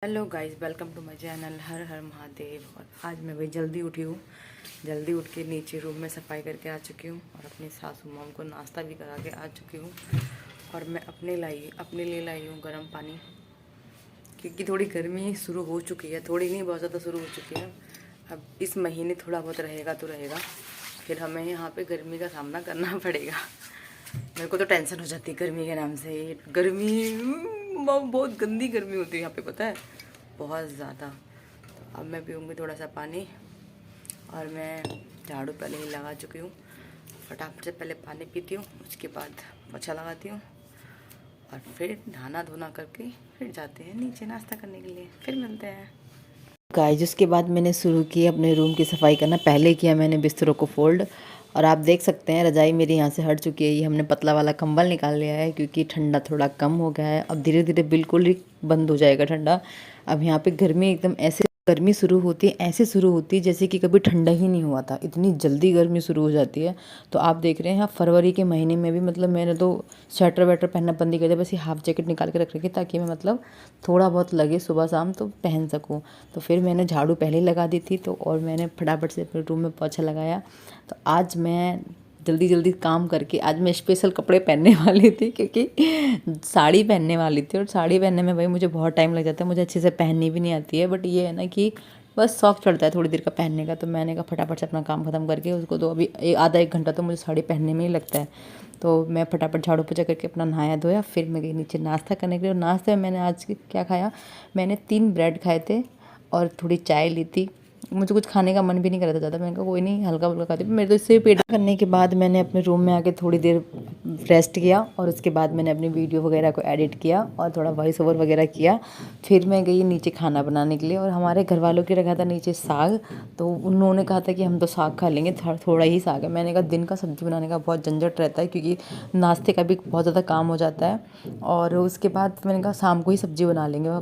Hello guys, welcome to my channel Har Har Mahadev. और आज मैं भाई जल्दी उठी हूँ। जल्दी उठ के नीचे रूम में सफाई करके आ चुकी हूँ और अपनी सासू मॉम को नाश्ता भी करा के आ चुकी हूँ। और मैं अपने लिए लाई हूँ गर्म पानी, क्योंकि थोड़ी गर्मी शुरू हो चुकी है। थोड़ी नहीं, बहुत ज़्यादा शुरू हो चुकी है। अब इस महीने थोड़ा बहुत रहेगा तो रहेगा, फिर हमें यहाँ पे गर्मी का सामना करना पड़ेगा। मेरे को तो टेंशन हो जाती है गर्मी के नाम से। बहुत गंदी गर्मी होती है यहाँ पे, पता है, बहुत ज़्यादा। तो अब मैं पीऊँगी थोड़ा सा पानी और मैं झाड़ू पहले ही लगा चुकी हूँ। फटाफट से पहले पानी पीती हूँ, उसके बाद पोछा लगाती हूँ और फिर नहाना धोना करके फिर जाते हैं नीचे नाश्ता करने के लिए। फिर मिलते हैं गाइस। उसके बाद मैंने शुरू की अपने रूम की सफाई करना। पहले किया मैंने बिस्तरों को फोल्ड, और आप देख सकते हैं रज़ाई मेरी यहाँ से हट चुकी है। ये हमने पतला वाला कंबल निकाल लिया है क्योंकि ठंडा थोड़ा कम हो गया है। अब धीरे धीरे बिल्कुल ही बंद हो जाएगा ठंडा। अब यहाँ पे गर्मी एकदम ऐसे गर्मी शुरू होती है, ऐसे शुरू होती है जैसे कि कभी ठंडा ही नहीं हुआ था। इतनी जल्दी गर्मी शुरू हो जाती है। तो आप देख रहे हैं फरवरी के महीने में भी मतलब मैंने तो स्वेटर वेटर पहनना बंद ही कर दिया। बस ये हाफ जैकेट निकाल के रख रखी ताकि मैं मतलब थोड़ा बहुत लगे सुबह शाम तो पहन सकूँ। तो फिर मैंने झाड़ू पहले ही लगा दी थी, तो और मैंने फटाफट से अपने रूम में पोछा लगाया। तो आज मैं जल्दी जल्दी काम करके आज मैं स्पेशल कपड़े पहनने वाली थी, क्योंकि साड़ी पहनने वाली थी। और साड़ी पहनने में भाई मुझे बहुत टाइम लग जाता है, मुझे अच्छे से पहननी भी नहीं आती है। बट ये है ना कि बस शौक चढ़ता है थोड़ी देर का पहनने का। तो मैंने कहा फटाफट से अपना काम ख़त्म करके उसको, तो अभी आधा एक घंटा तो मुझे साड़ी पहनने में ही लगता है। तो मैं फटाफट झाड़ू पोछा करके अपना नहाया धोया, फिर मैं गई नीचे नाश्ता करने के लिए। और नाश्ते में मैंने आज क्या खाया, मैंने 3 ब्रेड खाए थे और थोड़ी चाय ली थी। मुझे कुछ खाने का मन भी नहीं कर रहा था ज़्यादा। मैंने कहा कोई नहीं, हल्का फुल्का खाती। मेरे तो इससे पेट करने के बाद मैंने अपने रूम में आके थोड़ी देर रेस्ट किया और उसके बाद मैंने अपनी वीडियो वगैरह को एडिट किया और थोड़ा वॉइस ओवर वगैरह किया। फिर मैं गई नीचे खाना बनाने के लिए। और हमारे घर वालों के रखा था नीचे साग, तो उन्होंने कहा था कि हम तो साग खा लेंगे, थोड़ा ही साग है। मैंने कहा दिन का सब्ज़ी बनाने का बहुत झंझट रहता है, क्योंकि नाश्ते का भी बहुत ज़्यादा काम हो जाता है। और उसके बाद मैंने कहा शाम को ही सब्ज़ी बना लेंगे।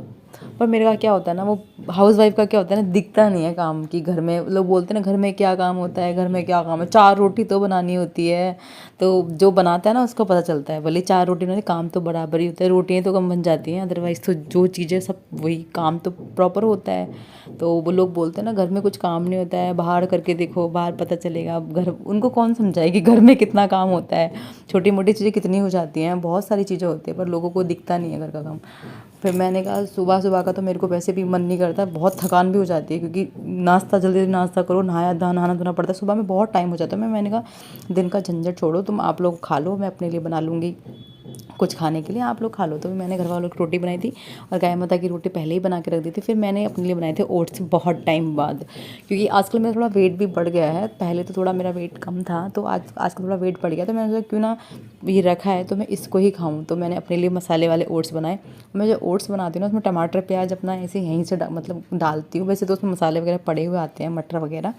पर मेरे का क्या होता है ना, वो हाउस वाइफ का क्या होता है ना, दिखता नहीं है काम की। घर में लोग बोलते हैं ना, घर में क्या काम होता है, घर में क्या काम है, 4 रोटी तो बनानी होती है। तो जो बनाता है ना उसको पता चलता है। भले 4 रोटी बनानी, काम तो बराबर ही होता है। रोटियाँ तो कम बन जाती हैं, अदरवाइज़ तो जो चीज़ें सब वही काम तो प्रॉपर होता है। तो वो लोग बोलते हैं ना घर में कुछ काम नहीं होता है, बाहर करके देखो, बाहर पता चलेगा। घर उनको कौन समझाए कि घर में कितना काम होता है। छोटी मोटी चीज़ें कितनी हो जाती हैं, बहुत सारी चीज़ें होती हैं, पर लोगों को दिखता नहीं है घर का काम। फिर मैंने कहा सुबह सुबह का तो मेरे को वैसे भी मन नहीं करता, बहुत थकान भी हो जाती है, क्योंकि नाश्ता जल्दी जल्दी नाश्ता करो, नहाना धोना पड़ता है, सुबह में बहुत टाइम हो जाता है। मैंने कहा दिन का झंझट छोड़ो, तुम आप लोग खा लो, मैं अपने लिए बना लूँगी कुछ खाने के लिए, आप लोग खा लो। तो मैंने घर वालों की रोटी बनाई थी और गाय माता की रोटी पहले ही बना के रख दी थी। फिर मैंने अपने लिए बनाए थे ओट्स बहुत टाइम बाद, क्योंकि आजकल मेरा थोड़ा वेट भी बढ़ गया है। पहले तो थोड़ा मेरा वेट कम था, तो आजकल थोड़ा वेट बढ़ गया। तो मैंने सोचा क्यों ना ये रखा है तो मैं इसको ही खाऊं। तो मैंने अपने लिए मसाले वाले ओट्स बनाए। मैं जो ओट्स बनाती हूँ ना, उसमें टमाटर प्याज अपना ऐसे यहीं से मतलब डालती हूँ। वैसे तो उसमें मसाले वगैरह पड़े हुए आते हैं, मटर वगैरह,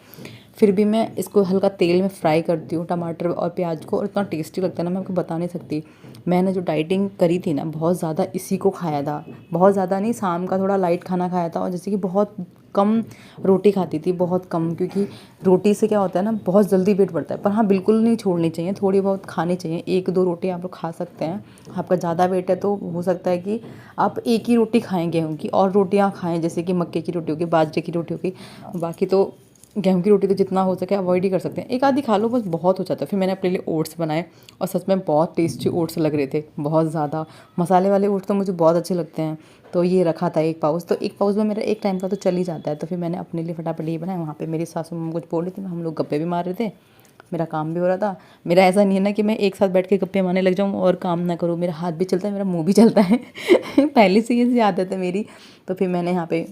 फिर भी मैं इसको हल्का तेल में फ्राई करती हूँ टमाटर और प्याज को, और इतना टेस्टी लगता है ना, मैं आपको बता नहीं सकती। मैंने जो डाइटिंग करी थी ना, बहुत ज़्यादा इसी को खाया था। बहुत ज़्यादा नहीं, शाम का थोड़ा लाइट खाना खाया था, और जैसे कि बहुत कम रोटी खाती थी, बहुत कम, क्योंकि रोटी से क्या होता है ना, बहुत जल्दी पेट बढ़ता है। पर हाँ, बिल्कुल नहीं छोड़नी चाहिए, थोड़ी बहुत खानी चाहिए। 1-2 रोटी आप लोग खा सकते हैं। आपका ज़्यादा वेट है तो हो सकता है कि आप एक ही रोटी खाएँ गेहूँ की, और रोटियाँ खाएँ जैसे कि मक्के की रोटी होगी, बाजरे की रोटी होगी। बाकी तो गेहूँ की रोटी तो जितना हो सके अवॉइड ही कर सकते हैं। एक आधी खा लो, बस बहुत हो जाता है। फिर मैंने अपने लिए ओट्स बनाए, और सच में बहुत टेस्टी ओट्स लग रहे थे, बहुत ज़्यादा। मसाले वाले ओट्स तो मुझे बहुत अच्छे लगते हैं। तो ये रखा था 1 पाउच, तो 1 पाउच में मेरा एक टाइम का तो चल ही जाता है। तो फिर मैंने अपने लिए फटाफट ये बनाया। वहाँ पे मेरी सासू माँ कुछ बोल रही थी, हम लोग गप्पे भी मार रहे थे, मेरा काम भी हो रहा था। मेरा ऐसा नहीं है ना कि मैं एक साथ बैठ के गप्पे मारने लग जाऊँ और काम ना करूँ। मेरा हाथ भी चलता है, मेरा मुँह भी चलता है पहले से ये आदत है मेरी। तो फिर मैंने यहाँ पे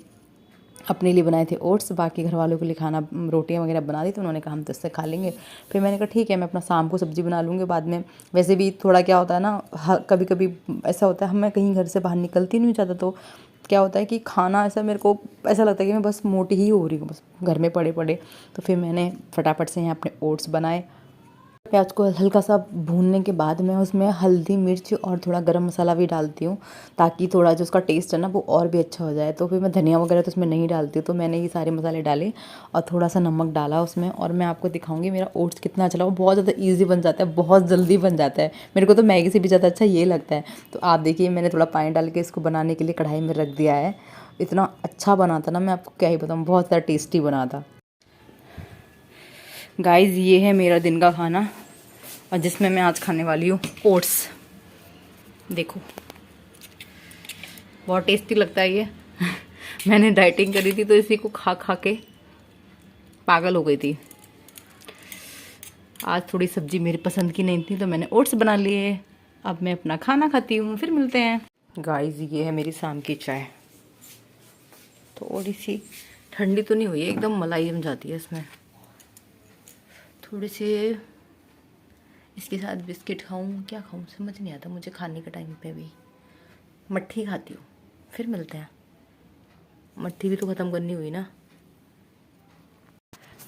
अपने लिए बनाए थे ओट्स, बाकी घर वालों के लिए खाना रोटियां वगैरह बना दी। तो उन्होंने कहा हम तो इससे खा लेंगे। फिर मैंने कहा ठीक है, मैं अपना शाम को सब्ज़ी बना लूँगी बाद में। वैसे भी थोड़ा क्या होता है ना, कभी कभी ऐसा होता है, मैं कहीं घर से बाहर निकलती नहीं ज़्यादा, तो क्या होता है कि खाना ऐसा मेरे को ऐसा लगता है कि मैं बस मोटी ही हो रही हूँ, बस घर में पड़े पड़े। तो फिर मैंने फटाफट से यहाँ अपने ओट्स बनाए। प्याज को हल्का सा भूनने के बाद मैं उसमें हल्दी मिर्च और थोड़ा गरम मसाला भी डालती हूँ, ताकि थोड़ा जो उसका टेस्ट है ना वो और भी अच्छा हो जाए। तो फिर मैं धनिया वगैरह तो उसमें नहीं डालती हूँ। तो मैंने ये सारे मसाले डाले और थोड़ा सा नमक डाला उसमें। और मैं आपको दिखाऊंगी मेरा ओट्स कितना अच्छा लगा। वो बहुत ज़्यादा ईजी बन जाता है, बहुत जल्दी बन जाता है। मेरे को तो मैगी से भी ज़्यादा अच्छा ये लगता है। तो आप देखिए, मैंने थोड़ा पानी डाल के इसको बनाने के लिए कढ़ाई में रख दिया है। इतना अच्छा बना था ना, मैं आपको क्या ही बताऊँ, बहुत ज़्यादा टेस्टी बना था। गाइस ये है मेरा दिन का खाना और जिसमें मैं आज खाने वाली हूँ ओट्स। देखो बहुत टेस्टी लगता है ये। मैंने डाइटिंग करी थी तो इसी को खा खा के पागल हो गई थी। आज थोड़ी सब्जी मेरी पसंद की नहीं थी तो मैंने ओट्स बना लिए। अब मैं अपना खाना खाती हूँ, फिर मिलते हैं। गाइस ये है मेरी शाम की चाय। थोड़ी सी ठंडी तो नहीं हुई है, एकदम मलाई जम जाती है इसमें। थोड़ी सी इसके साथ बिस्किट खाऊं, क्या खाऊं समझ नहीं आता मुझे खाने के टाइम पे भी। मट्ठी खाती हूँ, फिर मिलते हैं। मट्ठी भी तो ख़त्म करनी हुई ना।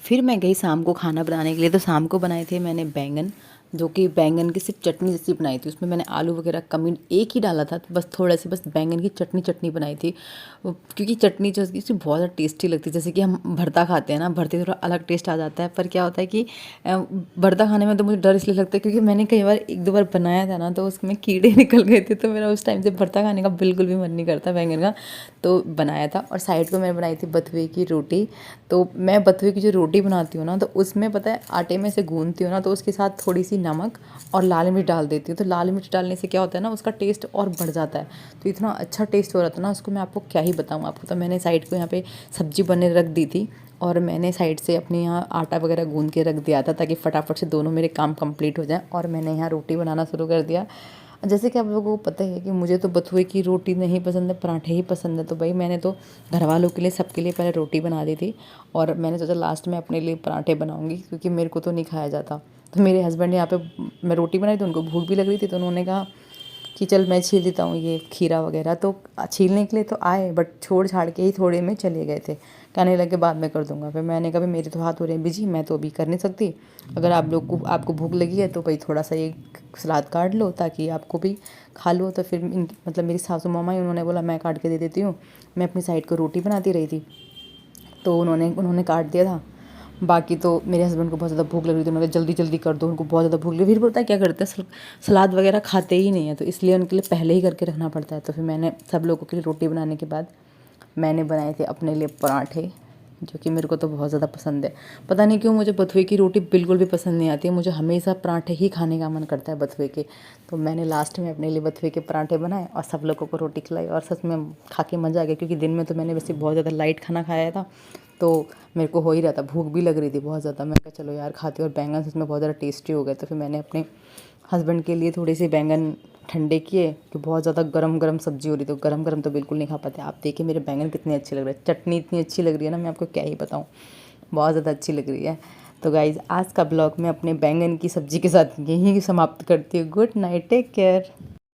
फिर मैं गई शाम को खाना बनाने के लिए। तो शाम को बनाए थे मैंने बैंगन, जो कि बैंगन की सिर्फ चटनी जैसी बनाई थी। उसमें मैंने आलू वगैरह कमी एक ही डाला था, तो बस थोड़ा सा बस बैंगन की चटनी बनाई थी। क्योंकि चटनी जो इसकी बहुत ज़्यादा टेस्टी लगती है। जैसे कि हम भरता खाते हैं ना, भरते थोड़ा अलग टेस्ट आ जाता है। पर क्या होता है कि भरता खाने में तो मुझे डर इसलिए लगता है क्योंकि मैंने कई बार एक दो बार बनाया था ना, तो उसमें कीड़े निकल गए थे। तो मेरा उस टाइम से भरता खाने का बिल्कुल भी मन नहीं करता बैंगन का। तो बनाया था। और साइड को मैंने बनाई थी बथुए की रोटी। तो मैं बथुए की जो रोटी बनाती हूँ ना, तो उसमें पता है आटे में से गूंथती हूँ ना, तो उसके साथ थोड़ी सी नमक और लाल मिर्च डाल देती हूँ। तो लाल मिर्च डालने से क्या होता है ना, उसका टेस्ट और बढ़ जाता है। तो इतना अच्छा टेस्ट हो रहा था ना उसको, मैं आपको क्या ही बताऊँ आपको। तो मैंने साइड को यहाँ पे सब्जी बनने रख दी थी और मैंने साइड से अपने यहाँ आटा वगैरह गूंद के रख दिया था ताकि फटाफट से दोनों मेरे काम कंप्लीट हो जाए। और मैंने यहाँ रोटी बनाना शुरू कर दिया। जैसे कि आप लोगों को पता है कि मुझे तो बथुए की रोटी नहीं पसंद है, पराठे ही पसंद है। तो भाई मैंने तो घर वालों के लिए सबके लिए पहले रोटी बना दी थी और मैंने सोचा लास्ट में अपने लिए पराठे बनाऊंगी क्योंकि मेरे को तो नहीं खाया जाता। तो मेरे हस्बैंड यहाँ पे, मैं रोटी बनाई तो उनको भूख भी लग रही थी, तो उन्होंने कहा कि चल मैं छील देता हूँ ये खीरा वगैरह। तो छीलने के लिए तो आए बट छोड़ छाड़ के ही थोड़े में चले गए थे। कहने लगे बाद में कर दूंगा। फिर मैंने कहा मेरे तो हाथ हो रहे हैं बिजी, मैं तो अभी कर नहीं सकती। अगर आप लोग को आपको भूख लगी है तो भाई थोड़ा सा ये सलाद काट लो ताकि आपको भी खा लो। तो फिर मतलब मेरी सासू मामा ही, उन्होंने बोला मैं काट के दे देती हूँ। मैं अपनी साइड को रोटी बनाती रही थी तो उन्होंने काट दिया था। बाकी तो मेरे हस्बैंड को बहुत ज़्यादा भूख लग रही थी, उन्होंने जल्दी जल्दी कर दो, उनको बहुत ज़्यादा भूख लगी। फिर बोलता है क्या करते हैं, सलाद वगैरह खाते ही नहीं है, तो इसलिए उनके लिए पहले ही करके रखना पड़ता है। तो फिर मैंने सब लोगों के लिए रोटी बनाने के बाद मैंने बनाए थे अपने लिए पराठे, जो कि मेरे को तो बहुत ज़्यादा पसंद है। पता नहीं क्यों मुझे बथुए की रोटी बिल्कुल भी पसंद नहीं आती है, मुझे हमेशा पराठे ही खाने का मन करता है बथुए के। तो मैंने लास्ट में अपने लिए बथुए के पराठे बनाए और सब लोगों को रोटी खिलाई और सच में खा के मज़ा आ गया। क्योंकि दिन में तो मैंने वैसे बहुत ज़्यादा लाइट खाना खाया था, तो मेरे को हो ही रहा था, भूख भी लग रही थी बहुत ज़्यादा। मैं कहा चलो यार खाती हूँ। और बैंगन सच में बहुत ज़्यादा टेस्टी हो गए। तो फिर मैंने अपने हस्बैंड के लिए थोड़े से बैंगन ठंडे किए कि बहुत ज़्यादा गरम गरम सब्जी हो रही, तो गरम गरम तो बिल्कुल नहीं खा पाते। आप देखिए मेरे बैंगन कितने अच्छे लग रहे हैं, चटनी इतनी अच्छी लग रही है ना, मैं आपको क्या ही बताऊँ, बहुत ज़्यादा अच्छी लग रही है। तो गाइज़ आज का ब्लॉग मैं अपने बैंगन की सब्ज़ी के साथ यहीं समाप्त करती हूँ। Good night, take care.